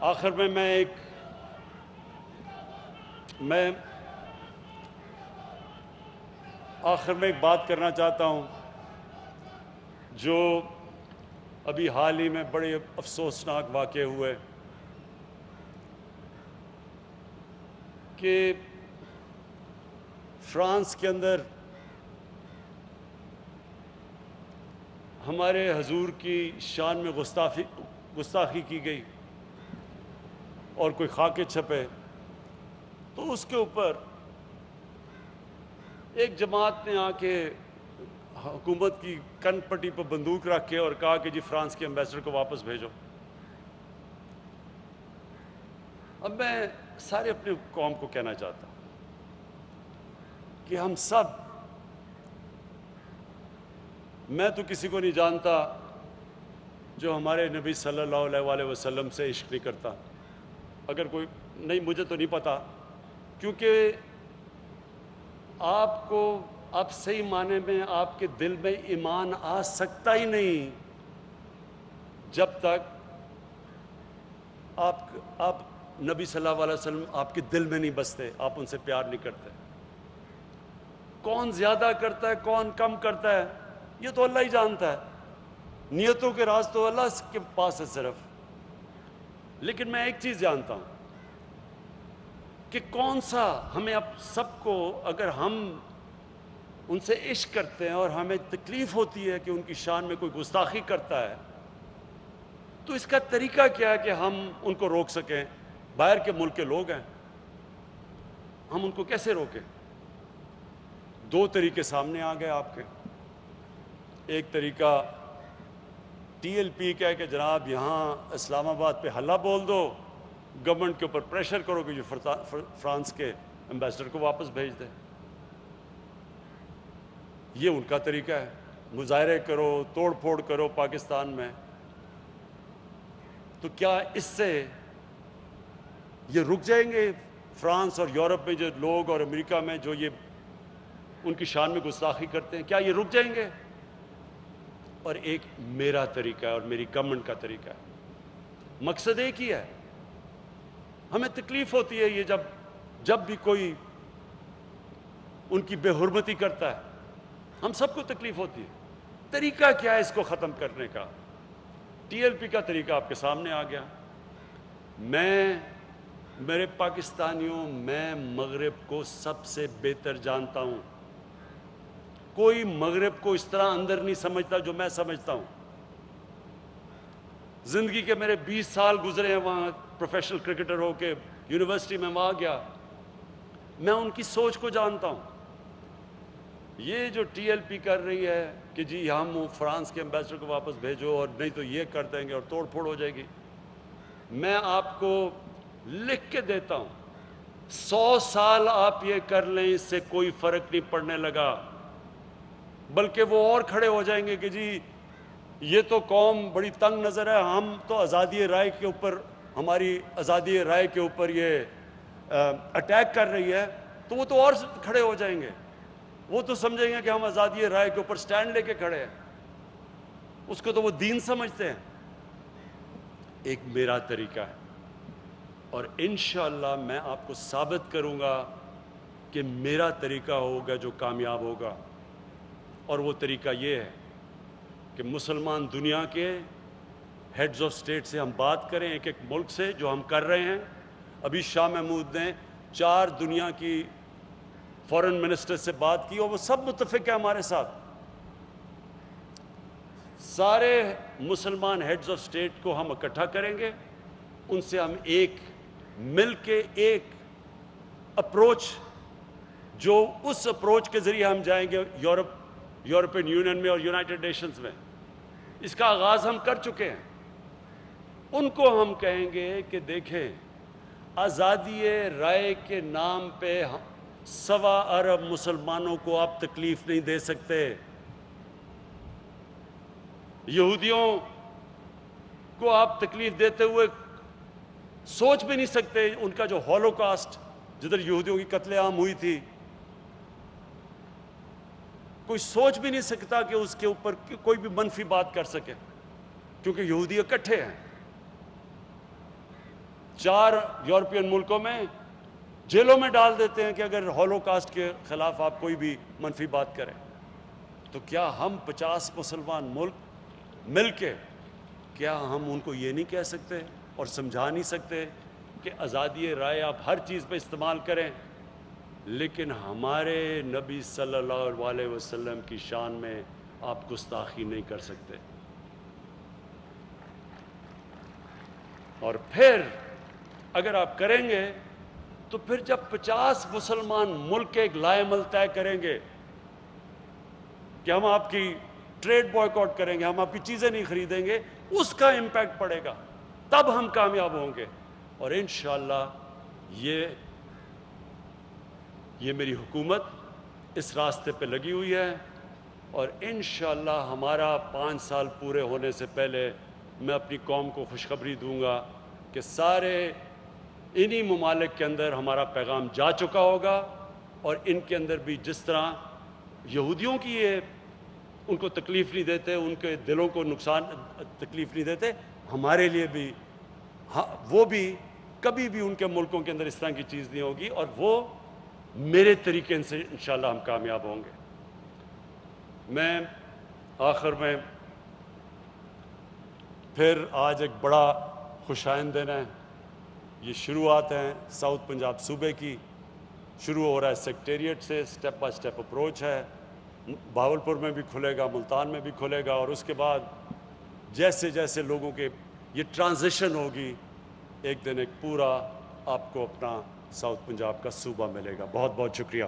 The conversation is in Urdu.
آخر میں ایک بات کرنا چاہتا ہوں جو ابھی حال ہی میں بڑے افسوسناک واقع ہوئے کہ فرانس کے اندر ہمارے حضور کی شان میں گستاخی کی گئی اور کوئی خاکے چھپے تو اس کے اوپر ایک جماعت نے آ کے حکومت کی کن پٹی پر بندوق رکھ کے اور کہا کہ جی فرانس کے ایمبیسڈر کو واپس بھیجو۔ اب میں سارے اپنے قوم کو کہنا چاہتا ہوں کہ ہم سب، میں تو کسی کو نہیں جانتا جو ہمارے نبی صلی اللہ علیہ وآلہ وسلم سے عشق نہیں کرتا، اگر کوئی نہیں، مجھے تو نہیں پتا، کیونکہ آپ صحیح معنی میں آپ کے دل میں ایمان آ سکتا ہی نہیں جب تک آپ نبی صلی اللہ علیہ وسلم آپ کے دل میں نہیں بستے، آپ ان سے پیار نہیں کرتے۔ کون زیادہ کرتا ہے، کون کم کرتا ہے، یہ تو اللہ ہی جانتا ہے، نیتوں کے راز تو اللہ کے پاس ہے صرف۔ لیکن میں ایک چیز جانتا ہوں کہ کون سا ہمیں اب سب کو، اگر ہم ان سے عشق کرتے ہیں اور ہمیں تکلیف ہوتی ہے کہ ان کی شان میں کوئی گستاخی کرتا ہے، تو اس کا طریقہ کیا ہے کہ ہم ان کو روک سکیں؟ باہر کے ملک کے لوگ ہیں، ہم ان کو کیسے روکیں؟ دو طریقے سامنے آ گئے آپ کے۔ ایک طریقہ ٹی ایل پی کا ہے کہ جناب یہاں اسلام آباد پہ حلہ بول دو، گورنمنٹ کے اوپر پریشر کرو کہ جو فرانس کے ایمبیسڈر کو واپس بھیج دے۔ یہ ان کا طریقہ ہے، مظاہرے کرو، توڑ پھوڑ کرو پاکستان میں۔ تو کیا اس سے یہ رک جائیں گے؟ فرانس اور یورپ میں جو لوگ اور امریکہ میں جو یہ ان کی شان میں گستاخی کرتے ہیں، کیا یہ رک جائیں گے؟ اور ایک میرا طریقہ ہے اور میری گورنمنٹ کا طریقہ ہے، مقصد ایک ہی ہے۔ ہمیں تکلیف ہوتی ہے یہ جب بھی کوئی ان کی بے حرمتی کرتا ہے، ہم سب کو تکلیف ہوتی ہے۔ طریقہ کیا ہے اس کو ختم کرنے کا؟ ٹی ایل پی کا طریقہ آپ کے سامنے آ گیا۔ میرے پاکستانیوں، میں مغرب کو سب سے بہتر جانتا ہوں، کوئی مغرب کو اس طرح اندر نہیں سمجھتا جو میں سمجھتا ہوں۔ زندگی کے میرے 20 سال گزرے ہیں وہاں، پروفیشنل کرکٹر ہو کے یونیورسٹی میں وہاں گیا، میں ان کی سوچ کو جانتا ہوں۔ یہ جو ٹی ایل پی کر رہی ہے کہ جی ہم فرانس کے ایمبیسڈر کو واپس بھیجو اور نہیں تو یہ کر دیں گے اور توڑ پھوڑ ہو جائے گی، میں آپ کو لکھ کے دیتا ہوں 100 سال آپ یہ کر لیں، اس سے کوئی فرق نہیں پڑنے لگا، بلکہ وہ اور کھڑے ہو جائیں گے کہ جی یہ تو قوم بڑی تنگ نظر ہے، ہم تو آزادی رائے کے اوپر، ہماری آزادی رائے کے اوپر یہ اٹیک کر رہی ہے، تو وہ تو اور کھڑے ہو جائیں گے، وہ تو سمجھیں گے کہ ہم آزادی رائے کے اوپر سٹینڈ لے کے کھڑے ہیں، اس کو تو وہ دین سمجھتے ہیں۔ ایک میرا طریقہ ہے اور انشاءاللہ میں آپ کو ثابت کروں گا کہ میرا طریقہ ہوگا جو کامیاب ہوگا، اور وہ طریقہ یہ ہے کہ مسلمان دنیا کے ہیڈز آف سٹیٹ سے ہم بات کریں، ایک ایک ملک سے، جو ہم کر رہے ہیں۔ ابھی شاہ محمود نے 4 دنیا کی فورن منسٹر سے بات کی اور وہ سب متفق ہیں ہمارے ساتھ۔ سارے مسلمان ہیڈز آف سٹیٹ کو ہم اکٹھا کریں گے، ان سے ہم ایک مل کے ایک اپروچ، جو اس اپروچ کے ذریعے ہم جائیں گے یورپین یونین میں اور یونائٹڈ نیشنز میں، اس کا آغاز ہم کر چکے ہیں۔ ان کو ہم کہیں گے کہ دیکھیں، آزادی رائے کے نام پہ 1.25 ارب مسلمانوں کو آپ تکلیف نہیں دے سکتے، یہودیوں کو آپ تکلیف دیتے ہوئے سوچ بھی نہیں سکتے۔ ان کا جو ہولوکاسٹ، جدھر یہودیوں کی قتل عام ہوئی تھی، کوئی سوچ بھی نہیں سکتا کہ اس کے اوپر کوئی بھی منفی بات کر سکے، کیونکہ یہودی اکٹھے ہیں۔ 4 یورپین ملکوں میں جیلوں میں ڈال دیتے ہیں کہ اگر ہولوکاسٹ کے خلاف آپ کوئی بھی منفی بات کریں. تو کیا ہم 50 مسلمان ملک مل کے کیا ہم ان کو یہ نہیں کہہ سکتے اور سمجھا نہیں سکتے کہ آزادی رائے آپ ہر چیز پہ استعمال کریں، لیکن ہمارے نبی صلی اللہ علیہ وسلم کی شان میں آپ گستاخی نہیں کر سکتے؟ اور پھر اگر آپ کریں گے تو پھر جب 50 مسلمان ملک ایک لائے عمل طے کریں گے کہ ہم آپ کی ٹریڈ بوائے کاٹ کریں گے، ہم آپ کی چیزیں نہیں خریدیں گے، اس کا امپیکٹ پڑے گا، تب ہم کامیاب ہوں گے. اور انشاءاللہ یہ میری حکومت اس راستے پہ لگی ہوئی ہے، اور انشاءاللہ ہمارا 5 سال پورے ہونے سے پہلے میں اپنی قوم کو خوشخبری دوں گا کہ سارے انہی ممالک کے اندر ہمارا پیغام جا چکا ہوگا، اور ان کے اندر بھی جس طرح یہودیوں کی یہ ان کو تکلیف نہیں دیتے، ان کے دلوں کو تکلیف نہیں دیتے، ہمارے لیے بھی وہ بھی کبھی بھی ان کے ملکوں کے اندر اس طرح کی چیز نہیں ہوگی، اور وہ میرے طریقے سے انشاءاللہ ہم کامیاب ہوں گے. میں آخر میں پھر آج ایک بڑا خوشائن دن ہے، یہ شروعات ہیں ساؤتھ پنجاب صوبے کی، شروع ہو رہا ہے سیکٹریٹ سے، سٹیپ بائی سٹیپ اپروچ ہے، بہاولپور میں بھی کھلے گا، ملتان میں بھی کھلے گا، اور اس کے بعد جیسے جیسے لوگوں کے یہ ٹرانزیشن ہوگی، ایک دن ایک پورا آپ کو اپنا ساؤتھ پنجاب کا صوبہ ملے گا. بہت بہت شکریہ.